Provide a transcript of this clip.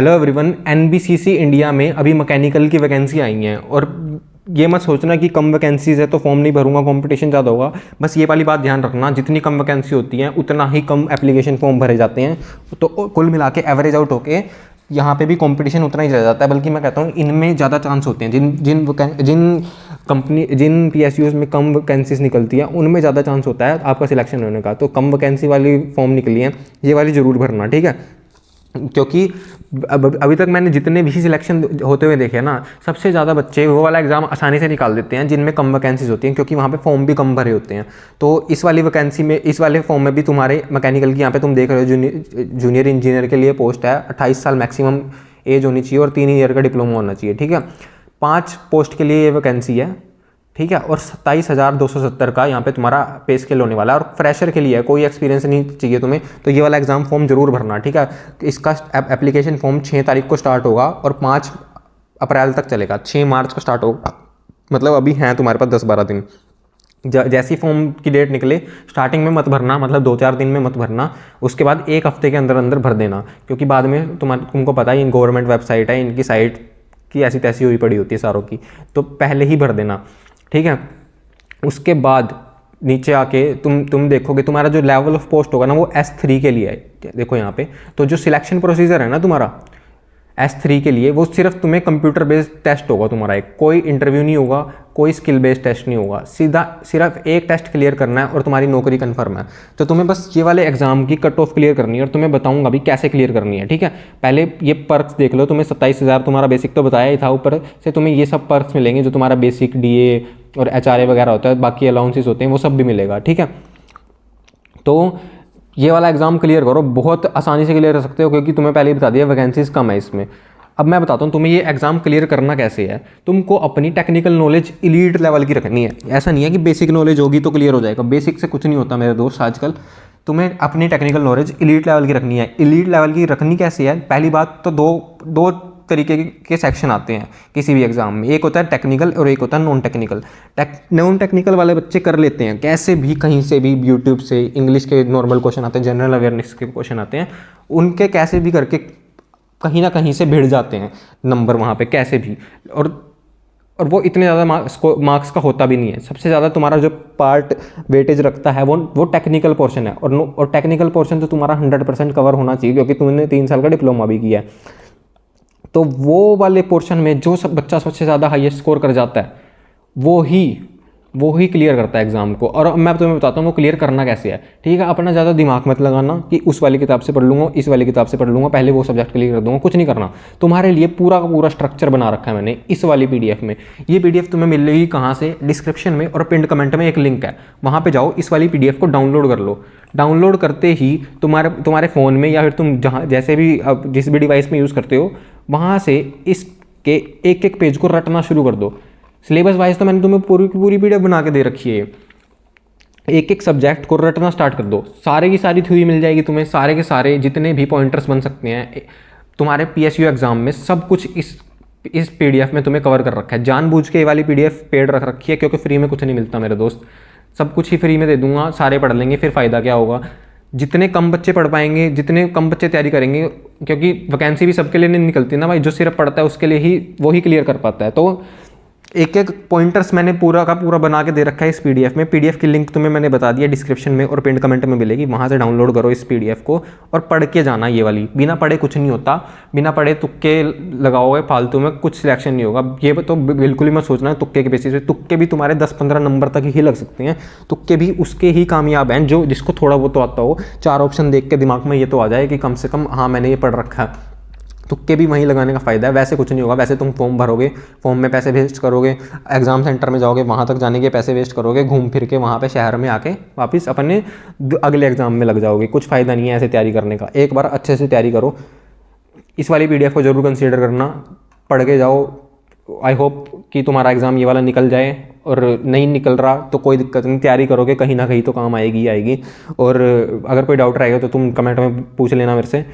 Hello everyone, NBCC India में अभी mechanical की वैकेंसी आई हैं और ये मत सोचना कि कम वैकेंसीज है तो फॉर्म नहीं भरूंगा, कंपटीशन ज़्यादा होगा। बस ये वाली बात ध्यान रखना, जितनी कम वैकेंसी होती हैं उतना ही कम एप्लीकेशन फॉर्म भरे जाते हैं। तो कुल मिला के एवरेज आउट होके यहाँ पे भी कंपटीशन उतना ही रह जाता है, बल्कि मैं कहता हूँ इनमें ज़्यादा चांस होते हैं। जिन पीएसयूज़ में कम वैकेंसीज निकलती है उनमें ज़्यादा चांस होता है आपका सिलेक्शन होने का। तो कम वैकेंसी वाली फॉर्म निकली है, ये वाली ज़रूर भरना, ठीक है। क्योंकि अभी तक मैंने जितने भी सिलेक्शन होते हुए देखे ना, सबसे ज़्यादा बच्चे वो वाला एग्ज़ाम आसानी से निकाल देते हैं जिनमें कम वैकेंसीज होती हैं, क्योंकि वहाँ पे फॉर्म भी कम भरे होते हैं। तो इस वाली वैकेंसी में, इस वाले फॉर्म में भी तुम्हारे मैकेनिकल की यहाँ पे तुम देख रहे हो जूनियर इंजीनियर के लिए पोस्ट है। 28 साल मैक्सिमम एज होनी चाहिए और 3 ईयर का डिप्लोमा होना चाहिए, ठीक है। 5 पोस्ट के लिए ये वैकेंसी है, ठीक है। और 27,270 का यहाँ पे तुम्हारा पे स्केल होने वाला है, और फ्रेशर के लिए है, कोई एक्सपीरियंस नहीं चाहिए तुम्हें। तो ये वाला एग्जाम फॉर्म जरूर भरना, ठीक है। इसका एप्लीकेशन फॉर्म 6 तारीख को स्टार्ट होगा और 5 अप्रैल तक चलेगा। 6 मार्च को स्टार्ट होगा, मतलब अभी हैं तुम्हारे पास 10-12 दिन। जैसी फॉर्म की डेट निकले स्टार्टिंग में मत भरना, मतलब 2-4 दिन में मत भरना, उसके बाद 1 हफ्ते के अंदर अंदर भर देना, क्योंकि बाद में तुमको पता है इन गवर्नमेंट वेबसाइट है, इनकी साइट की ऐसी तैसी हुई पड़ी होती है सारों की, तो पहले ही भर देना, ठीक है। उसके बाद नीचे आके तुम देखोगे तुम्हारा जो लेवल ऑफ पोस्ट होगा ना वो S3 के लिए है। देखो यहाँ पे तो जो सिलेक्शन प्रोसीजर है ना तुम्हारा S3 के लिए, वो सिर्फ तुम्हें कंप्यूटर बेस्ड टेस्ट होगा तुम्हारा, एक कोई इंटरव्यू नहीं होगा, कोई स्किल बेस्ड टेस्ट नहीं होगा, सीधा सिर्फ एक टेस्ट क्लियर करना है और तुम्हारी नौकरी कंफर्म है। तो तुम्हें बस ये वाले एग्जाम की कट ऑफ क्लियर करनी है, और तुम्हें बताऊंगा अभी कैसे क्लियर करनी है, ठीक है। पहले ये पर्क्स देख लो, तुम्हें 27,000 तुम्हारा बेसिक तो बताया ही था, ऊपर से तुम्हें ये सब पर्क्स मिलेंगे जो तुम्हारा बेसिक DA और HRA वगैरह होता है, बाकी अलाउंसेस होते हैं, वो सब भी मिलेगा, ठीक है। तो ये वाला एग्जाम क्लियर करो, बहुत आसानी से क्लियर कर सकते हो, क्योंकि तुम्हें पहले ही बता दिया वैकेंसीज कम है इसमें। अब मैं बताता हूँ तुम्हें ये एग्जाम क्लियर करना कैसे है। तुमको अपनी टेक्निकल नॉलेज एलीट लेवल की रखनी है। ऐसा नहीं है कि बेसिक नॉलेज होगी तो क्लियर हो जाएगा, बेसिक से कुछ नहीं होता मेरे दोस्त आजकल। तुम्हें अपनी टेक्निकल नॉलेज एलीट लेवल की रखनी है। एलीट लेवल की रखनी कैसे है? पहली बात तो दो तरीके के सेक्शन आते हैं किसी भी एग्जाम में, एक होता है टेक्निकल और एक होता है नॉन टेक्निकल। नॉन टेक्निकल वाले बच्चे कर लेते हैं कैसे भी, कहीं से भी, यूट्यूब से। इंग्लिश के नॉर्मल क्वेश्चन आते हैं, जनरल अवेयरनेस के क्वेश्चन आते हैं, उनके कैसे भी करके कहीं ना कहीं से भिड़ जाते हैं नंबर वहाँ पे कैसे भी। और वो इतने ज़्यादा मार्क्स का होता भी नहीं है। सबसे ज़्यादा तुम्हारा जो पार्ट वेटेज रखता है वो टेक्निकल पोर्शन है, और टेक्निकल पोर्शन तो तुम्हारा 100% कवर होना चाहिए, क्योंकि तुमने 3 साल का डिप्लोमा भी किया है। तो वो वाले पोर्शन में जो सब बच्चा सबसे ज़्यादा हाईएस्ट स्कोर कर जाता है वो ही क्लियर करता है एग्जाम को। और मैं तुम्हें बताता हूँ वो क्लियर करना कैसे है, ठीक है। अपना ज़्यादा दिमाग मत लगाना कि उस वाली किताब से पढ़ लूँगा, इस वाली किताब से पढ़ लूँगा, पहले वो सब्जेक्ट क्लियर कर दूँगा, कुछ नहीं करना। तुम्हारे लिए पूरा का पूरा स्ट्रक्चर बना रखा है मैंने इस वाली PDF में। ये PDF तुम्हें मिलेगी कहाँ से? डिस्क्रिप्शन में और पिंड कमेंट में एक लिंक है, वहाँ पर जाओ, इस वाली PDF को डाउनलोड कर लो। डाउनलोड करते ही तुम्हारे फ़ोन में, या फिर तुम जहाँ जैसे भी जिस भी डिवाइस में यूज़ करते हो, वहाँ से इसके एक पेज को रटना शुरू कर दो। सिलेबस वाइज तो मैंने तुम्हें पूरी की पूरी PDF बना के दे रखी है। एक सब्जेक्ट को रटना स्टार्ट कर दो, सारे की सारी थ्योरी मिल जाएगी तुम्हें, सारे के सारे जितने भी पॉइंटर्स बन सकते हैं तुम्हारे PSU एग्जाम में, सब कुछ इस PDF में तुम्हें कवर कर रखा है। जानबूझ के ये वाली PDF पेड रख रखी है, क्योंकि फ्री में कुछ नहीं मिलता मेरे दोस्त। सब कुछ ही फ्री में दे दूंगा, सारे पढ़ लेंगे, फिर फ़ायदा क्या होगा? जितने कम बच्चे पढ़ पाएंगे, जितने कम बच्चे तैयारी करेंगे, क्योंकि वैकेंसी भी सबके लिए नहीं निकलती ना भाई, जो सिर्फ पढ़ता है उसके लिए ही वो ही क्लियर कर पाता है। तो एक पॉइंटर्स मैंने पूरा का पूरा बना के दे रखा है इस PDF में। PDF की लिंक तुम्हें मैंने बता दिया, डिस्क्रिप्शन में और पिन कमेंट में मिलेगी, वहाँ से डाउनलोड करो इस PDF को और पढ़ के जाना। ये वाली बिना पढ़े कुछ नहीं होता, बिना पढ़े तुक्के लगाओगे फालतू में, कुछ सिलेक्शन नहीं होगा। ये तो बिल्कुल ही मत सोचना तुक्के के बेसिस पे। तुक्के भी तुम्हारे 10-15 नंबर तक ही लग सकते हैं। तुक्के भी उसके ही कामयाब हैं जिसको थोड़ा बहुत तो आता हो। 4 ऑप्शन देख के दिमाग में ये तो आ जाए कि कम से कम हाँ मैंने ये पढ़ रखा है। तुक्के भी वहीं लगाने का फ़ायदा है, वैसे कुछ नहीं होगा। वैसे तुम फॉर्म भरोगे, फॉर्म में पैसे वेस्ट करोगे, एग्ज़ाम सेंटर में जाओगे, वहाँ तक जाने के पैसे वेस्ट करोगे, घूम फिर के वहाँ पे शहर में आके वापस अपने अगले एग्ज़ाम में लग जाओगे। कुछ फ़ायदा नहीं है ऐसे तैयारी करने का। एक बार अच्छे से तैयारी करो, इस वाली PDF को ज़रूर कंसीडर करना, पढ़ के जाओ। आई होप कि तुम्हारा एग्ज़ाम ये वाला निकल जाए, और नहीं निकल रहा तो कोई दिक्कत नहीं, तैयारी करोगे कहीं ना कहीं तो काम आएगी। और अगर कोई डाउट रहेगा तो तुम कमेंट में पूछ लेना मेरे से।